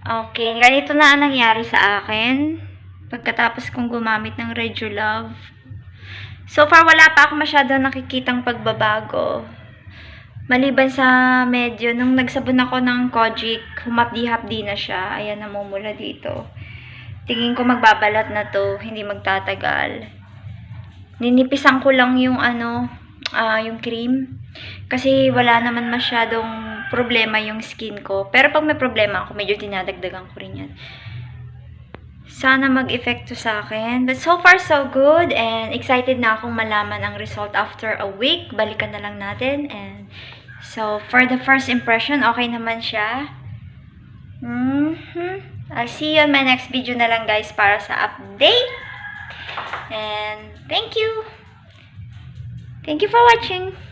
Okay, ganito na ang nangyari sa akin pagkatapos kong gumamit ng Regiolove. So far, wala pa ako masyadong nakikitang pagbabago. Maliban sa medyo, nung nagsabon ako ng Kojic, humapdi-hapdi na siya. Ayan, namumula dito. Tingin ko magbabalat na to, hindi magtatagal. Ninipisan ko lang yung yung cream. Kasi wala naman masyadong problema yung skin ko. Pero pag may problema ako, medyo dinadagdagan ko rin yan. Sana mag-effect to sa akin. But so far, so good. And excited na akong malaman ang result after a week. Balikan na lang natin. And so, for the first impression, okay naman siya. I'll see you on my next video na lang, guys, para sa update. And thank you. Thank you for watching.